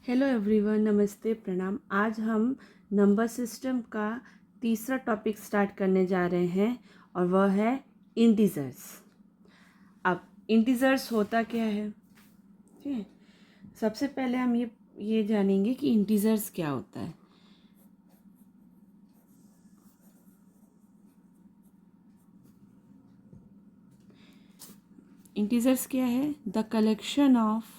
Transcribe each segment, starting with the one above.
Hello everyone, नमस्ते, प्रणाम। आज हम नंबर सिस्टम का तीसरा टॉपिक स्टार्ट करने जा रहे हैं और वह है इंटीजर्स। अब इंटीजर्स होता क्या है? ठीक है, सबसे पहले हम ये जानेंगे कि इंटीजर्स क्या होता है। इंटीजर्स क्या है? The collection of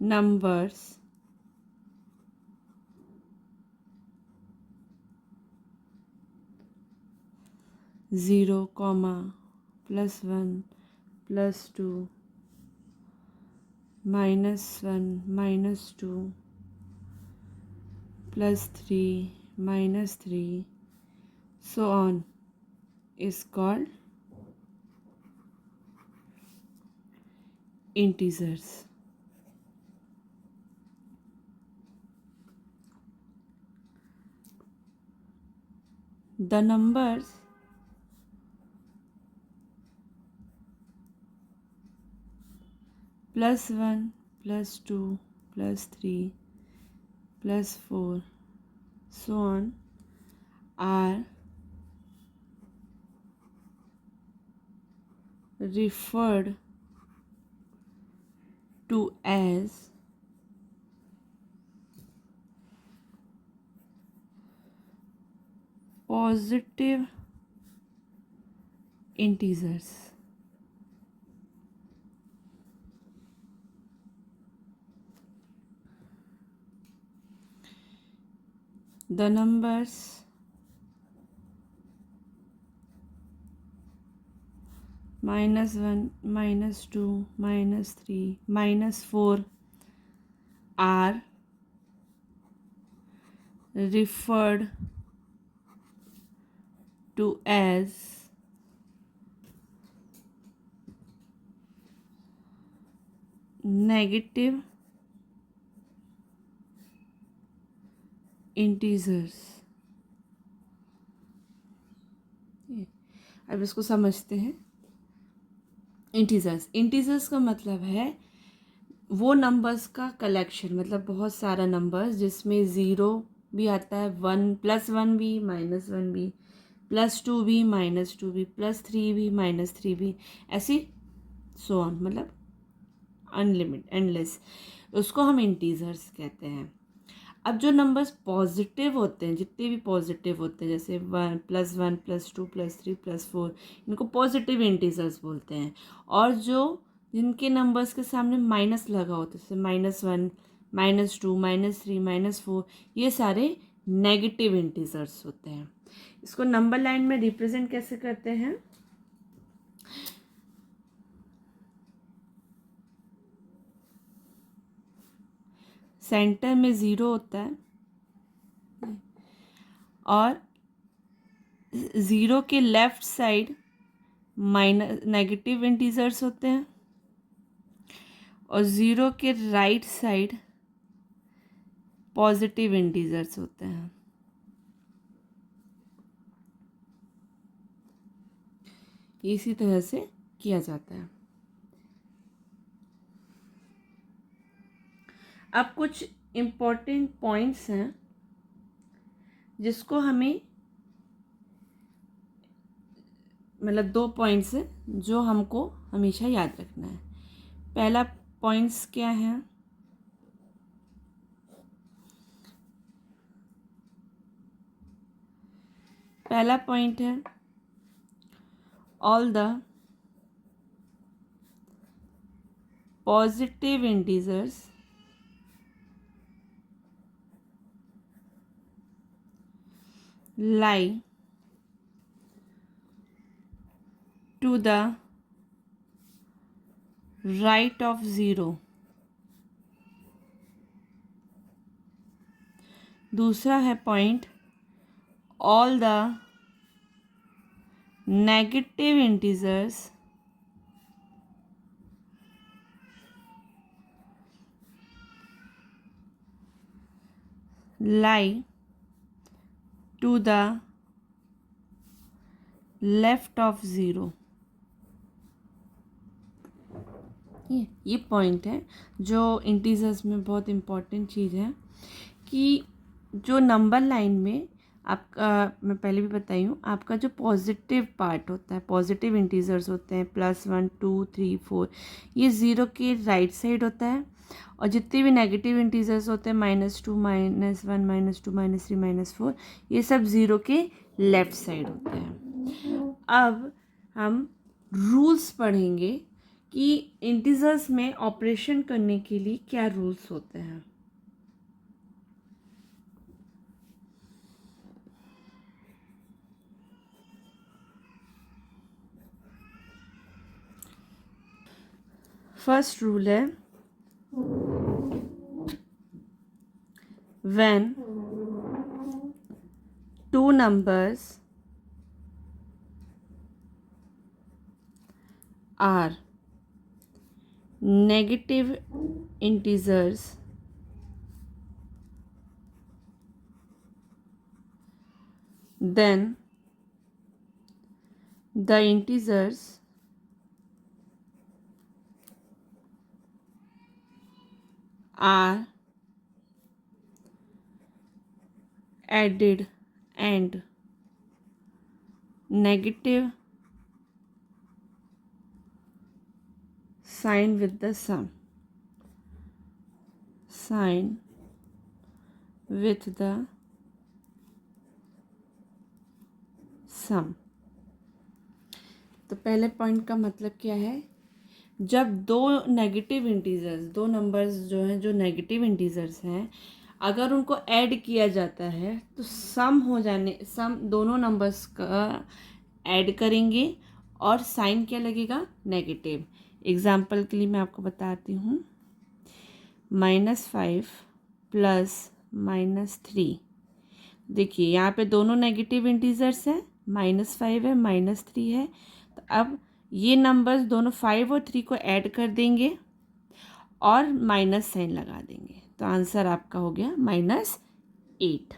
numbers zero comma +1 +2 -1 -2 +3 -3 so on is called integers. The numbers +1 +2 +3 +4 so on are referred to as positive integers. The numbers -1 -2 -3 -4 are referred to as negative integers. अब इसको समझते हैं। Integers का मतलब है वो नंबर्स का collection, मतलब बहुत सारा नंबर्स जिसमें ज़ीरो भी आता है, +1 भी, -1 भी, +2 भी, -2 भी, +3 भी, -3 भी, ऐसी सो ऑन, मतलब एंडलेस, उसको हम इंटीजर्स कहते हैं। अब जो नंबर्स पॉजिटिव होते हैं, जितने भी पॉजिटिव होते हैं, जैसे +1 +2 +3 +4, इनको पॉजिटिव इंटीजर्स बोलते हैं। और जो जिनके नंबर्स के सामने माइनस लगा होता है, जैसे -1 -2 -3 -4, ये सारे नेगेटिव इंटीजर्स होते हैं। इसको नंबर लाइन में रिप्रेजेंट कैसे करते हैं? सेंटर में ज़ीरो होता है और ज़ीरो के left side minus negative integers होते हैं और ज़ीरो के राइट साइड पॉजिटिव इंटीजर्स होते हैं। इसी तरह से किया जाता है। अब कुछ इम्पोर्टेंट पॉइंट्स हैं जिसको हमें, मतलब 2 पॉइंट्स हैं जो हमको हमेशा याद रखना है। पहला पॉइंट्स क्या है? पहला पॉइंट है all the positive integers lie to the right of 0। दूसरा है point all the negative integers lie to the left of zero. ये पॉइंट है जो इंटीजर्स में बहुत इम्पॉर्टेंट चीज़ है कि जो नंबर लाइन में आपका, मैं पहले भी बताई हूँ, आपका जो पॉजिटिव पार्ट होता है, पॉजिटिव इंटीजर्स होते हैं +1 2 3 4, ये ज़ीरो के राइट साइड होता है। और जितने भी नेगेटिव इंटीजर्स होते हैं -2 -1 -2 -3 -4, ये सब ज़ीरो के लेफ्ट साइड होते हैं। अब हम रूल्स पढ़ेंगे कि इंटीजर्स में ऑपरेशन करने के लिए क्या रूल्स होते हैं। फर्स्ट रूल है, when two numbers are negative integers, then the integers are added and negative sign with the sum. Sign with the sum. तो पहले पॉइंट का मतलब क्या है, जब दो नेगेटिव इंटीजर्स, दो नंबर्स जो हैं, जो नेगेटिव इंटीजर्स हैं, अगर उनको ऐड किया जाता है तो सम दोनों नंबर्स का ऐड करेंगे और साइन क्या लगेगा, नेगेटिव। एग्जाम्पल के लिए मैं आपको बताती हूँ, -5 + -3। देखिए यहाँ पे दोनों नेगेटिव इंटीजर्स हैं, -5 है -3 है। तो अब ये नंबर्स दोनों 5 और 3 को ऐड कर देंगे और माइनस साइन लगा देंगे, तो आंसर आपका हो गया -8।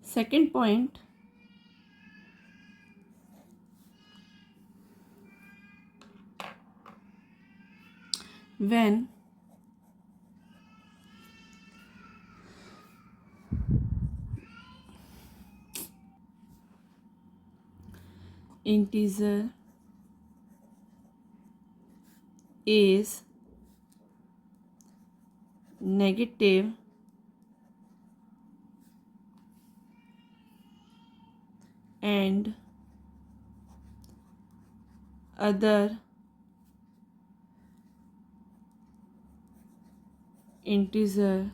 Second point, when integer is negative and other integer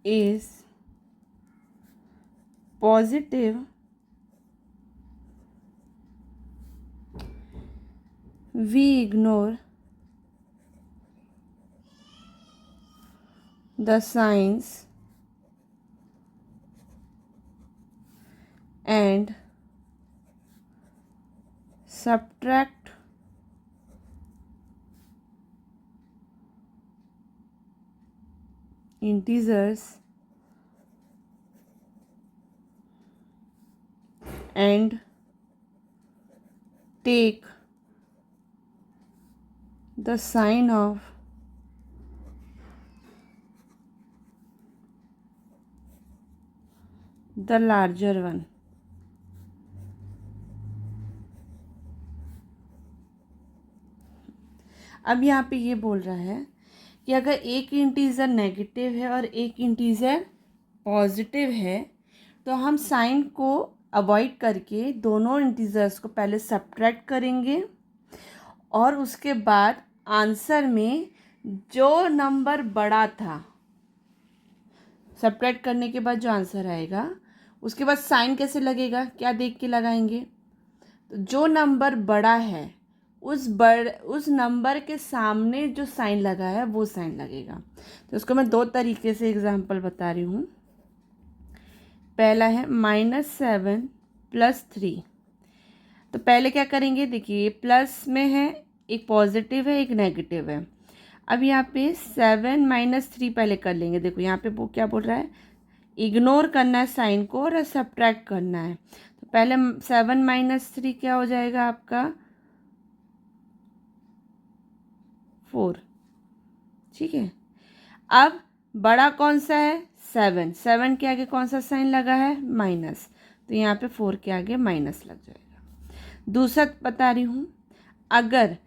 is positive, we ignore the signs and subtract integers and take the sign of the larger one. अब यहाँ पे ये बोल रहा है कि अगर एक इंटीजर नेगेटिव है और एक इंटीजर पॉजिटिव है तो हम साइन को अवॉइड करके दोनों इंटीजर्स को पहले सब्ट्रैक्ट करेंगे और उसके बाद आंसर में जो नंबर बड़ा था, सब्ट्रैक्ट करने के बाद जो आंसर आएगा उसके बाद साइन कैसे लगेगा, क्या देख के लगाएंगे, तो जो नंबर बड़ा है उस नंबर के सामने जो साइन लगा है वो साइन लगेगा। तो उसको मैं दो तरीके से एग्जांपल बता रही हूँ। पहला है -7 + 3। तो पहले क्या करेंगे, देखिए प्लस में है, एक पॉजिटिव है एक नेगेटिव है। अब यहाँ पे 7 - 3 पहले कर लेंगे। देखो यहाँ पे वो क्या बोल रहा है, इग्नोर करना है साइन को और सब्ट्रैक्ट करना है। तो पहले 7 - 3 क्या हो जाएगा आपका 4। ठीक है, अब बड़ा कौन सा है 7, 7 के आगे कौन सा साइन लगा है माइनस, तो यहाँ पे 4 के आगे माइनस लग जाएगा। दूसरा बता रही हूँ, अगर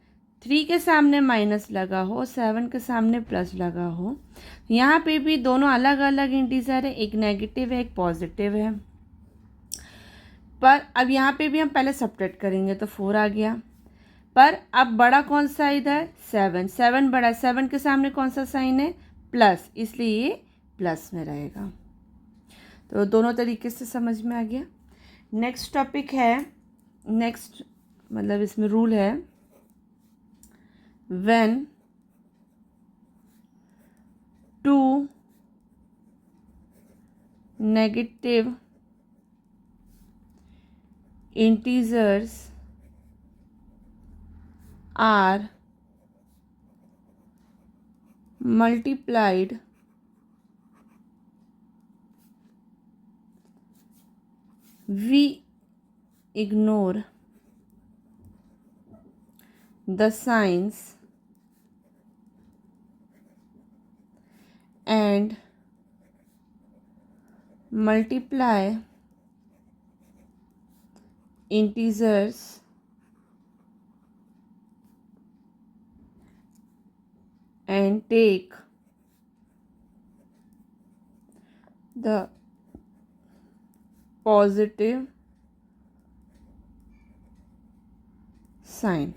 3 के सामने माइनस लगा हो, 7 के सामने प्लस लगा हो, यहाँ पे भी दोनों अलग अलग इंटीजर है, एक नेगेटिव है एक पॉजिटिव है। पर अब यहाँ पे भी हम पहले सब्ट्रैक्ट करेंगे तो 4 आ गया, पर अब बड़ा कौन सा इधर 7, 7 बड़ा, 7 के सामने कौन सा साइन है प्लस, इसलिए ये प्लस में रहेगा। तो दोनों तरीके से समझ में आ गया। नेक्स्ट टॉपिक है, नेक्स्ट मतलब इसमें रूल है, when two negative integers are multiplied we ignore the signs and multiply integers and take the positive sign।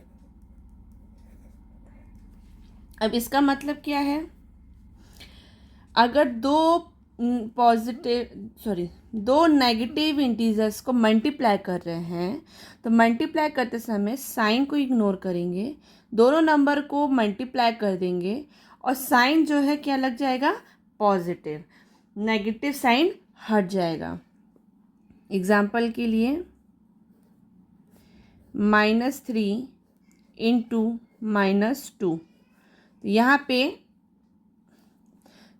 अब इसका मतलब क्या है, अगर दो नेगेटिव इंटीजर्स को मल्टीप्लाई कर रहे हैं तो मल्टीप्लाई करते समय साइन को इग्नोर करेंगे, दोनों नंबर को मल्टीप्लाई कर देंगे और साइन जो है क्या लग जाएगा पॉजिटिव, नेगेटिव साइन हट जाएगा। एग्जाम्पल के लिए -3 × -2, तो यहाँ पे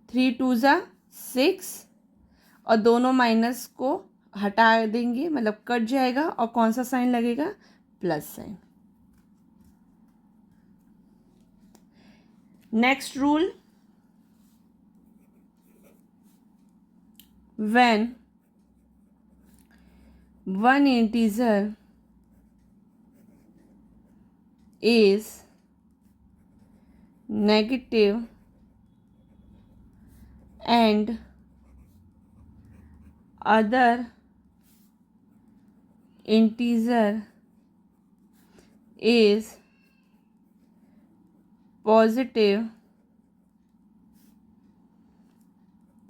3 × 2 = 6 और दोनों माइनस को हटा देंगे मतलब कट जाएगा और कौन सा साइन लगेगा plus sign. Next rule, when one integer is negative and other integer is positive,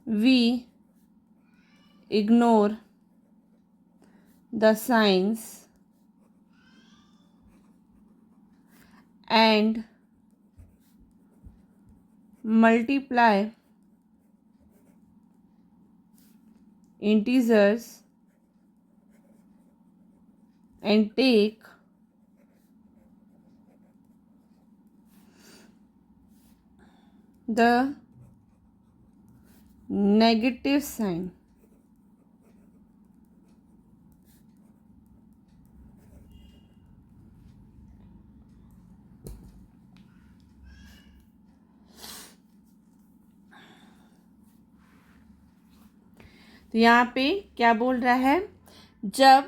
we ignore the signs and multiply integers and take the negative sign। तो यहाँ पे क्या बोल रहा है, जब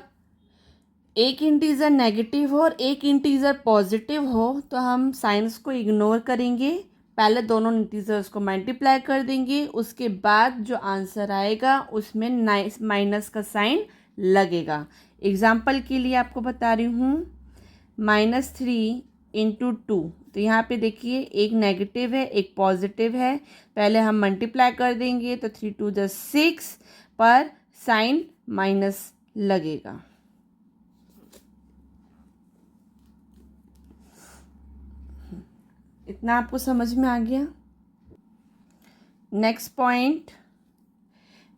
एक इंटीजर नेगेटिव हो और एक इंटीजर पॉजिटिव हो तो हम साइंस को इग्नोर करेंगे, पहले दोनों इंटीजर्स को मल्टीप्लाई कर देंगे, उसके बाद जो आंसर आएगा उसमें माइनस का साइन लगेगा। एग्जाम्पल के लिए आपको बता रही हूँ, -3 × 2, तो यहाँ पे देखिए एक नेगेटिव है एक पॉजिटिव है, पहले हम मल्टीप्लाई कर देंगे तो 3 × 2 = 6 पर साइन माइनस लगेगा। इतना आपको समझ में आ गया। Next point,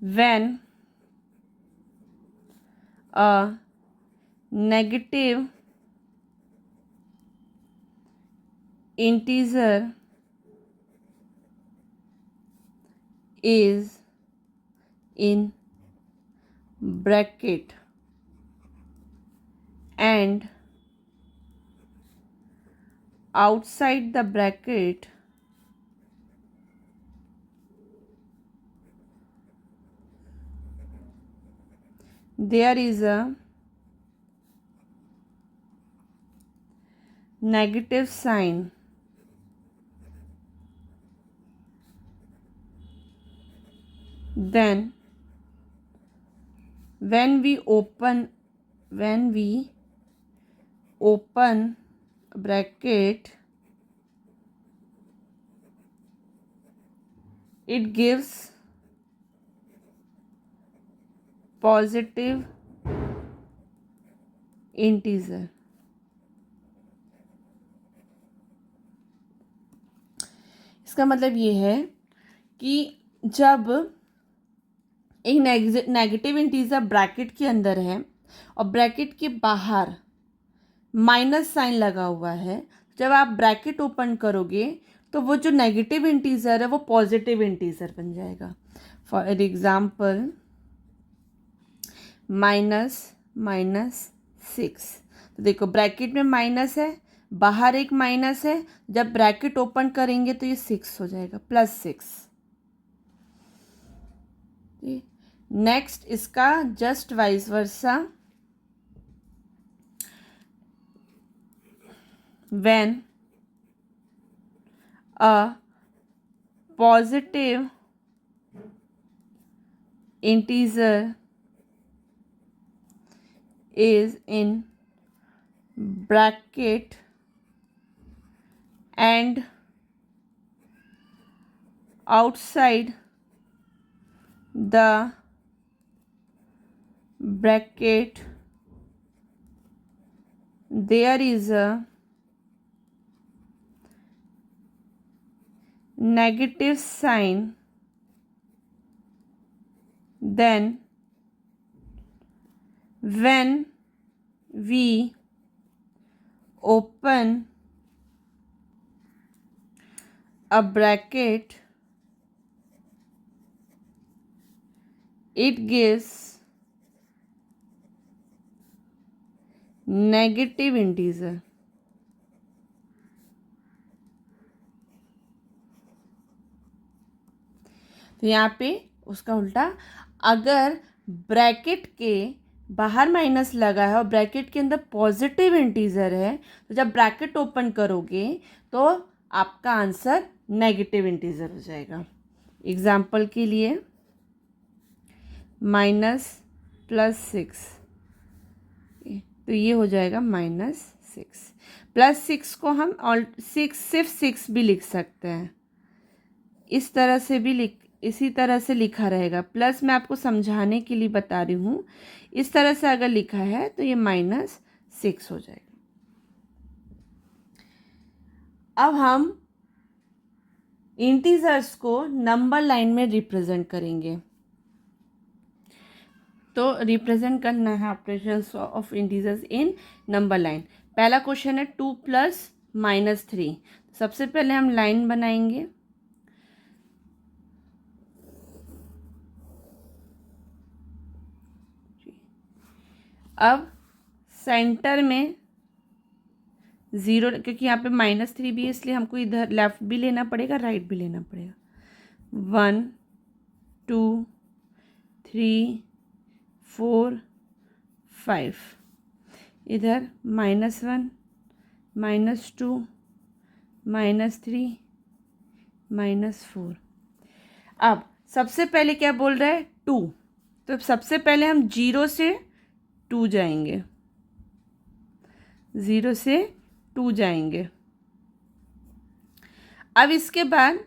when a negative integer is in bracket and outside the bracket there is a negative sign, then when we open bracket, it gives positive integer. इसका मतलब ये है कि जब एक नेगेटिव इंटीजर ब्रैकेट के अंदर है और ब्रैकेट के बाहर माइनस साइन लगा हुआ है, जब आप ब्रैकेट ओपन करोगे तो वो जो नेगेटिव इंटीजर है वो पॉजिटिव इंटीजर बन जाएगा. For example -6. तो देखो ब्रैकेट में माइनस है, बाहर एक माइनस है, जब ब्रैकेट ओपन करेंगे तो ये 6 हो जाएगा, +6. नेक्स्ट इसका just vice versa, when a positive integer is in bracket and outside the bracket there is a negative sign, then when we open a bracket, it gives negative integer. तो यहाँ पे उसका उल्टा, अगर ब्रैकेट के बाहर minus लगा है और ब्रैकेट के अंदर पॉजिटिव इंटीजर है, तो जब ब्रैकेट ओपन करोगे तो आपका आंसर नेगेटिव इंटीजर हो जाएगा. एग्जाम्पल के लिए -+6, तो ये हो जाएगा -6. +6 को हम सिर्फ 6 भी लिख सकते हैं, इस तरह से भी इसी तरह से लिखा रहेगा. प्लस मैं आपको समझाने के लिए बता रही हूँ, इस तरह से अगर लिखा है तो ये -6 हो जाएगा. अब हम इंटीजर्स को नंबर लाइन में रिप्रेजेंट करेंगे. तो रिप्रेजेंट करना है operations of integers in number line. पहला क्वेश्चन है 2 + -3. सबसे पहले हम लाइन बनाएंगे. अब सेंटर में 0, क्योंकि यहाँ पे -3 भी है इसलिए हमको इधर लेफ्ट भी लेना पड़ेगा, राइट भी लेना पड़ेगा. 1 2 3 4 5, इधर -1 -2 -3 -4. अब सबसे पहले क्या बोल रहा है 2, तो सबसे पहले हम 0 से 2 जाएंगे, 0 से 2 जाएंगे. अब इसके बाद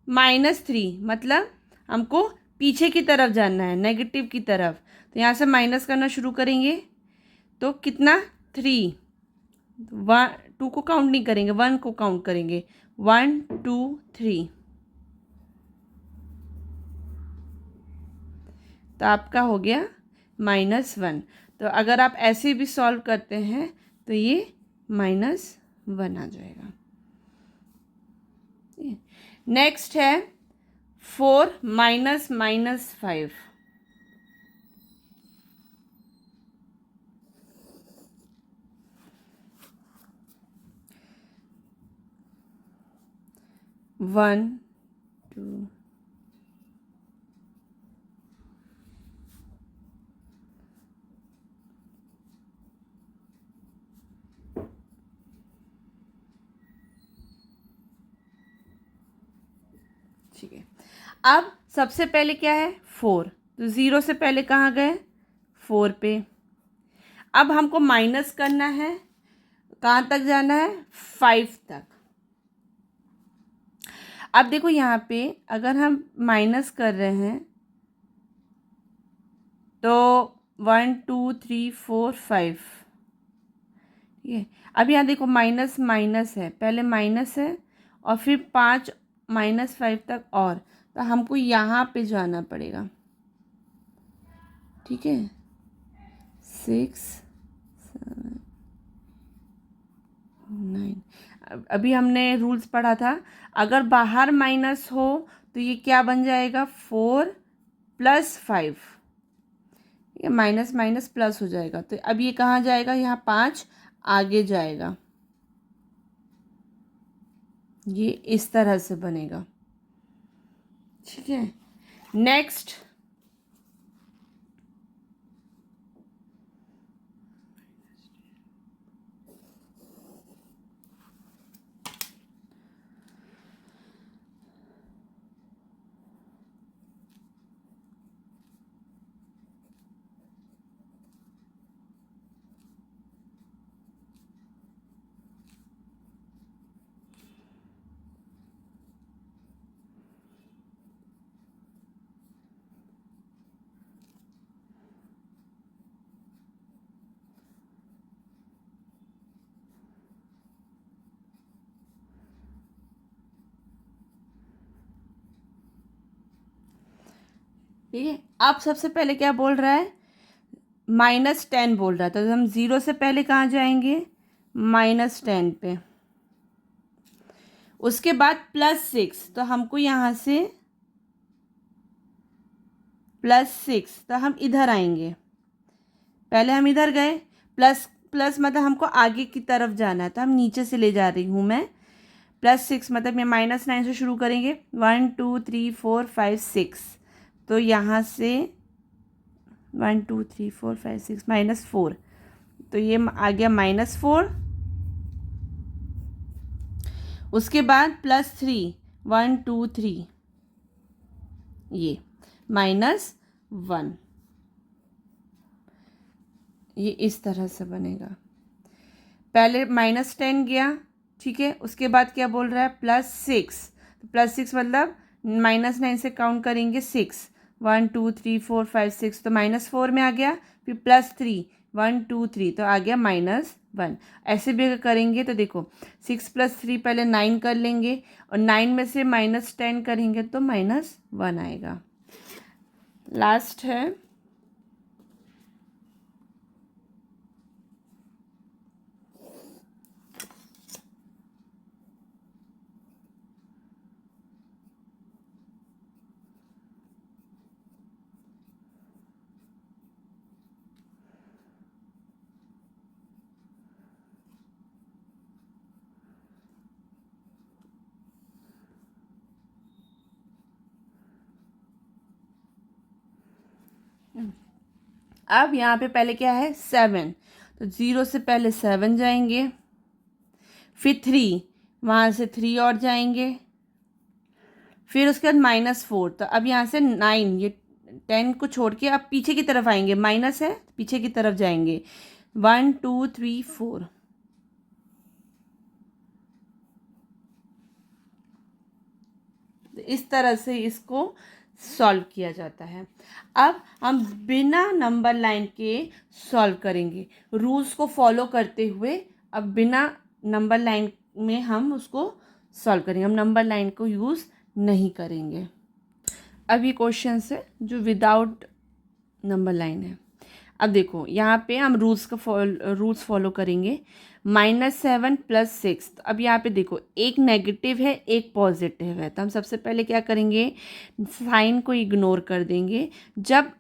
-3, मतलब हमको पीछे की तरफ जाना है, नेगेटिव की तरफ. तो यहाँ से माइनस करना शुरू करेंगे तो कितना 3, 2 को काउंट नहीं करेंगे, 1 को काउंट करेंगे. 1 2 3, तो आपका हो गया -1. तो अगर आप ऐसे भी सॉल्व करते हैं तो ये -1 आ जाएगा. नेक्स्ट है 4 माइनस माइनस 5, वन टू ठीक है। अब सबसे पहले क्या है 4, तो 0 से पहले कहाँ गए 4 पे। अब हमको माइनस करना है, कहाँ तक जाना है 5 तक। अब देखो यहाँ पे अगर हम माइनस कर रहे हैं तो 1 2 3 4 5, ठीक है। अब यहाँ देखो माइनस माइनस है, पहले माइनस है और फिर 5 -5 तक, और तो हमको यहाँ पे जाना पड़ेगा, ठीक है। 6 7 9, अभी हमने रूल्स पढ़ा था, अगर बाहर माइनस हो तो ये क्या बन जाएगा 4 + 5, ये माइनस माइनस प्लस हो जाएगा। तो अब ये कहाँ जाएगा, यहाँ 5 आगे जाएगा, ये इस तरह से बनेगा, ठीक है। नेक्स्ट ठीक है। अब सबसे पहले क्या बोल रहा है, -10 बोल रहा है, तो हम 0 से पहले कहाँ जाएंगे -10 पे। उसके बाद +6, तो हमको यहाँ से +6, तो हम इधर आएंगे, पहले हम इधर गए, प्लस प्लस मतलब हमको आगे की तरफ जाना है, तो हम नीचे से ले जा रही हूँ मैं। +6 मतलब ये -9 से शुरू करेंगे, 1 2 3 4 5 6, तो यहाँ से 1 2 3 4 5 6 -4, तो ये आ गया -4। उसके बाद +3 1 2 3, ये -1, ये इस तरह से बनेगा। पहले -10 गया, ठीक है। उसके बाद क्या बोल रहा है +6, तो +6 मतलब -9 से काउंट करेंगे 6, 1 2 3 4 5 6, तो -4 में आ गया। फिर +3 1 2 3, तो आ गया -1। ऐसे भी अगर करेंगे तो देखो 6 + 3 पहले 9 कर लेंगे, और 9 में से -10 करेंगे तो -1 आएगा। लास्ट है अब यहाँ पे पहले क्या है 7, तो 0 से पहले 7 जाएंगे, फिर 3, वहाँ से 3 और जाएंगे, फिर उसके बाद -4, तो अब यहाँ से 9, ये 10 को छोड़ के अब पीछे की तरफ आएंगे, माइनस है पीछे की तरफ जाएंगे, 1 2 3 4, तो इस तरह से इसको सॉल्व किया जाता है। अब हम बिना नंबर लाइन के सॉल्व करेंगे, रूल्स को फॉलो करते हुए। अब बिना नंबर लाइन में हम उसको सॉल्व करेंगे, हम नंबर लाइन को यूज़ नहीं करेंगे। अब ये क्वेश्चन है जो विदाउट नंबर लाइन है। अब देखो यहाँ पे हम रूल्स फॉलो करेंगे। -7 + 6। तो अब यहाँ पे देखो, एक नेगेटिव है एक पॉजिटिव है, तो हम सबसे पहले क्या करेंगे, साइन को इग्नोर कर देंगे। जब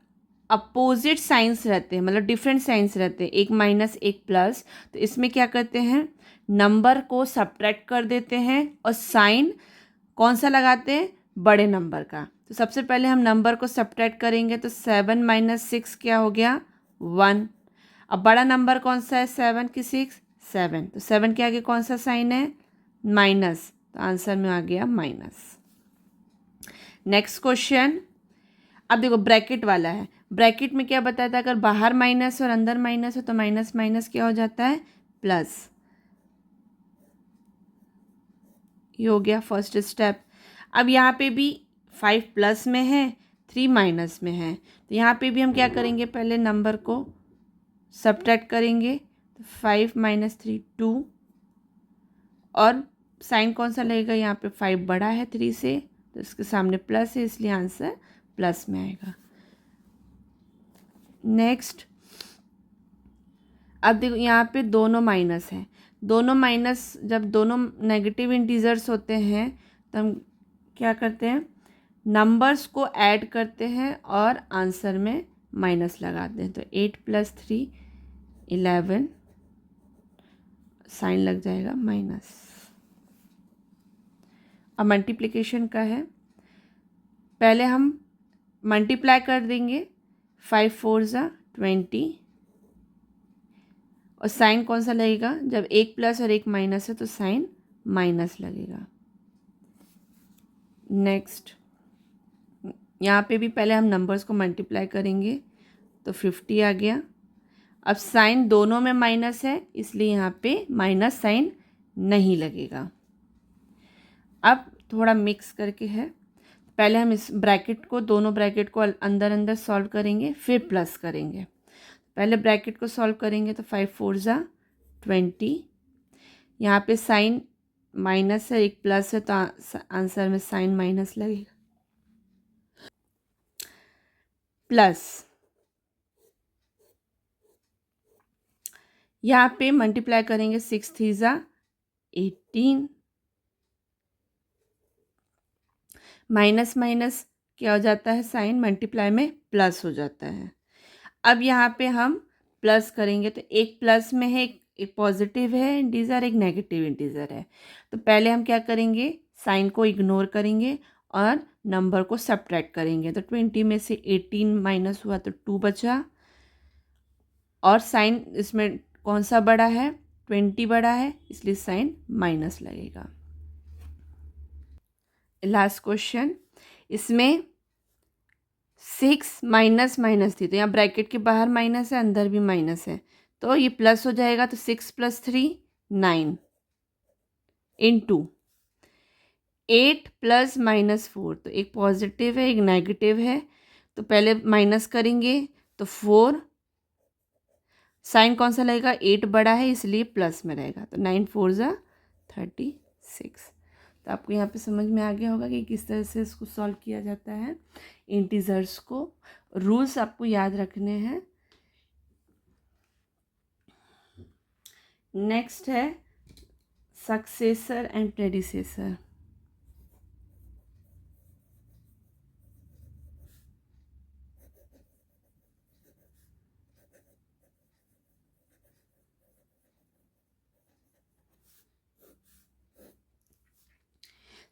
अपोजिट साइंस रहते हैं, मतलब डिफरेंट साइंस रहते हैं, एक माइनस एक प्लस, तो इसमें क्या करते हैं, नंबर को सब्ट्रैक्ट कर देते हैं और साइन कौन सा लगाते हैं, बड़े नंबर का। तो सबसे पहले हम नंबर को सब्ट्रैक्ट करेंगे, तो 7 - 6 क्या हो गया, 1। अब बड़ा नंबर कौन सा है, 7 की 6, 7, तो 7 के आगे कौन सा साइन है, माइनस, तो आंसर में आ गया माइनस। नेक्स्ट क्वेश्चन, अब देखो ब्रैकेट वाला है। ब्रैकेट में क्या बताया था, अगर बाहर माइनस और अंदर माइनस हो तो माइनस माइनस क्या हो जाता है, प्लस। ये हो गया फर्स्ट स्टेप। अब यहाँ पे भी 5 प्लस में है, 3 माइनस में है, तो यहाँ पे भी हम क्या करेंगे, पहले नंबर को सब्ट्रैक्ट करेंगे, तो 5 - 3 2, और साइन कौन सा लगेगा, यहाँ पे 5 बड़ा है 3 से, तो इसके सामने प्लस है, इसलिए आंसर प्लस में आएगा। नेक्स्ट, अब देखो यहाँ पे दोनों माइनस है, दोनों माइनस, जब दोनों नेगेटिव इंटीजर्स होते हैं तो हम क्या करते हैं, नंबर्स को ऐड करते हैं और आंसर में माइनस लगाते हैं। तो 8 + 3 11, साइन लग जाएगा माइनस। अब मल्टीप्लिकेशन का है, पहले हम मल्टीप्लाई कर देंगे, 5 × 4 = 20, और साइन कौन सा लगेगा, जब एक प्लस और एक माइनस है तो साइन माइनस लगेगा। नेक्स्ट, यहाँ पे भी पहले हम नंबर्स को मल्टीप्लाई करेंगे, तो 50 आ गया। अब साइन दोनों में माइनस है, इसलिए यहाँ पे माइनस साइन नहीं लगेगा। अब थोड़ा मिक्स करके है, पहले हम इस ब्रैकेट को, दोनों ब्रैकेट को अंदर अंदर सॉल्व करेंगे, फिर प्लस करेंगे। पहले ब्रैकेट को सॉल्व करेंगे, तो 5 × 4 = 20, यहाँ पे साइन माइनस है, एक प्लस है, तो आंसर में साइन माइनस लगेगा, प्लस। यहाँ पे मल्टीप्लाई करेंगे, 6 × 3 = 18, माइनस माइनस क्या हो जाता है, साइन मल्टीप्लाई में प्लस हो जाता है। अब यहाँ पे हम प्लस करेंगे, तो एक प्लस में है, एक पॉजिटिव है इंटीजर, एक नेगेटिव इंटीजर है। तो पहले हम क्या करेंगे, साइन को इग्नोर करेंगे और नंबर को सब्ट्रैक्ट करेंगे। तो 20 में से 18 माइनस हुआ तो 2 बचा, और साइन इसमें कौन सा बड़ा है, 20 बड़ा है, इसलिए साइन माइनस लगेगा। लास्ट क्वेश्चन, इसमें 6 माइनस माइनस थी, तो यहाँ ब्रैकेट के बाहर माइनस है, अंदर भी माइनस है, तो ये प्लस हो जाएगा। तो 6 + 3 9 × 8 + -4, तो एक पॉजिटिव है एक नेगेटिव है, तो पहले माइनस करेंगे, तो 4, साइन कौन सा लगेगा, 8 बड़ा है इसलिए प्लस में रहेगा, तो 9 × 4 = 36। तो आपको यहाँ पे समझ में आ गया होगा कि किस तरह से इसको सॉल्व किया जाता है, इंटीजर्स को। रूल्स आपको याद रखने हैं। नेक्स्ट है successor and predecessor.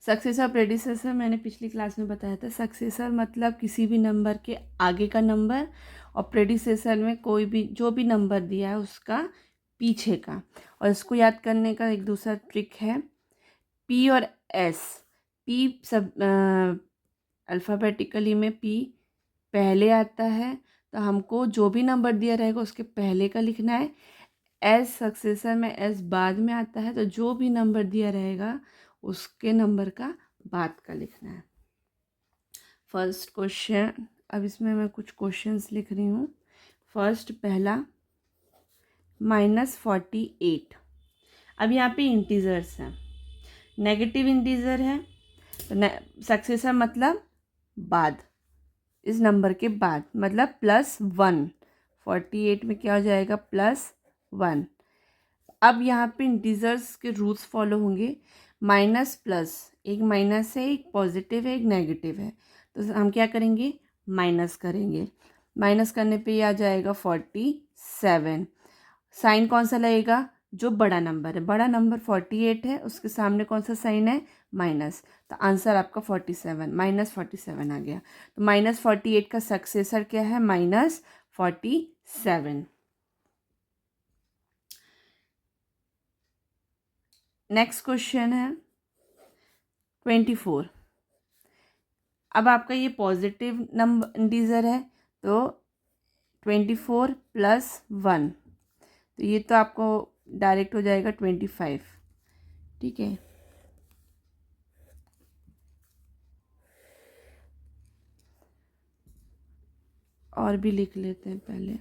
Successor predecessor मैंने पिछली क्लास में बताया था। सक्सेसर मतलब किसी भी नंबर के आगे का नंबर, और प्रेडिसेसर में कोई भी जो भी नंबर दिया है उसका पीछे का। और इसको याद करने का एक दूसरा ट्रिक है, पी और एस। पी सब अल्फ़ाबेटिकली में पी पहले आता है, तो हमको जो भी नंबर दिया रहेगा उसके पहले का लिखना है। एस सक्सेसर में एस बाद में आता है, तो जो भी नंबर दिया रहेगा उसके नंबर का बाद का लिखना है। फर्स्ट क्वेश्चन, अब इसमें मैं कुछ क्वेश्चंस लिख रही हूँ। फर्स्ट पहला, -48। अब यहाँ पे इंटीजर्स हैं, नेगेटिव इंटीजर है, तो सक्सेसर मतलब बाद, इस नंबर के बाद, मतलब +1। 48 में क्या हो जाएगा, +1। अब यहाँ पे इंटीजर्स के रूल्स फॉलो होंगे, माइनस प्लस, एक माइनस है, एक पॉजिटिव है, एक नेगेटिव है, तो हम क्या करेंगे, माइनस करेंगे। माइनस करने पे ये आ जाएगा 47। साइन कौन सा लगेगा, जो बड़ा नंबर है, बड़ा नंबर 48 है, उसके सामने कौन सा साइन है, माइनस, तो आंसर आपका 47, -47 आ गया। तो -48 का सक्सेसर क्या है, -47। नेक्स्ट क्वेश्चन है 24। अब आपका ये पॉजिटिव नंबर इंटीजर है, तो 24 + 1, तो ये तो आपको डायरेक्ट हो जाएगा 25, ठीक है। और भी लिख लेते हैं पहले,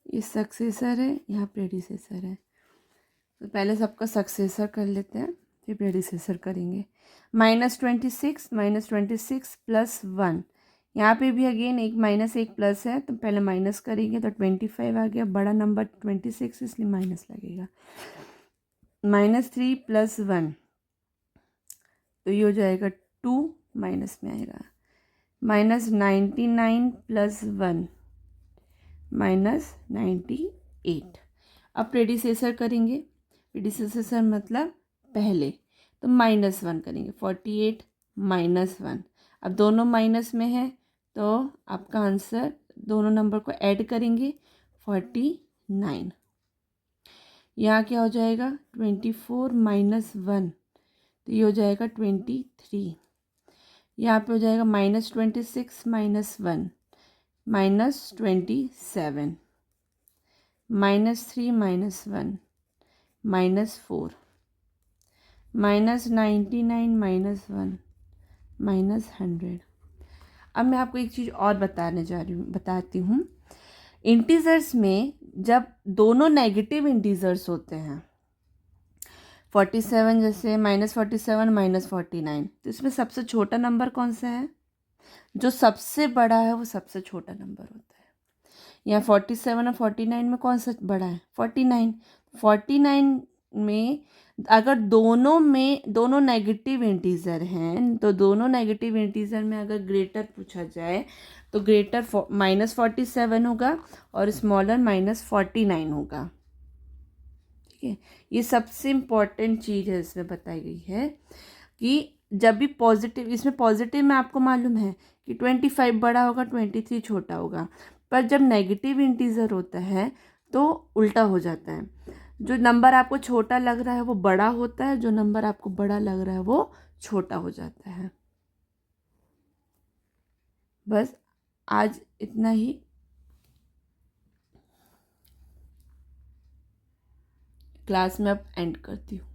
ये सक्सेसर है, यहाँ प्रेडिसेसर है, तो पहले सबका सक्सेसर कर लेते हैं, फिर प्रेडिसेसर करेंगे। -26 + 1, यहाँ पे भी अगेन एक माइनस एक प्लस है, तो पहले माइनस करेंगे तो 25 आ गया, बड़ा नंबर 26 इसलिए माइनस लगेगा। -3 + 1, तो ये हो जाएगा 2, माइनस में आएगा। -99 + 1, -98। अब प्रेडिसेसर करेंगे, प्रेडिसेसर मतलब पहले, तो -1 करेंगे, 48 -1। अब दोनों माइनस में है, तो आपका आंसर, दोनों नंबर को ऐड करेंगे, 49। यहाँ क्या हो जाएगा, 24 - 1, तो ये हो जाएगा 23। यहाँ पे हो जाएगा -26 - 1, -27, -3 - 1, -4, -99 - 1, -100। अब मैं आपको एक चीज़ और बताती हूँ। इंटीजर्स में जब दोनों नेगेटिव इंटीजर्स होते हैं, 47 जैसे -47 -49, तो इसमें सबसे छोटा नंबर कौन सा है, जो सबसे बड़ा है वो सबसे छोटा नंबर होता है। यहाँ 47 और 49 में कौन सा बड़ा है, 49। 49 में अगर दोनों नेगेटिव इंटीजर हैं, तो दोनों नेगेटिव इंटीजर में अगर ग्रेटर पूछा जाए, तो ग्रेटर -47 होगा और स्मॉलर -49 होगा, ठीक है। ये सबसे इम्पॉर्टेंट चीज़ है इसमें बताई गई है, कि जब भी पॉजिटिव, इसमें पॉजिटिव में आपको मालूम है कि 25 बड़ा होगा, 23 छोटा होगा, पर जब नेगेटिव इंटीजर होता है तो उल्टा हो जाता है। जो नंबर आपको छोटा लग रहा है वो बड़ा होता है, जो नंबर आपको बड़ा लग रहा है वो छोटा हो जाता है। बस आज इतना ही, क्लास में अब एंड करती हूँ।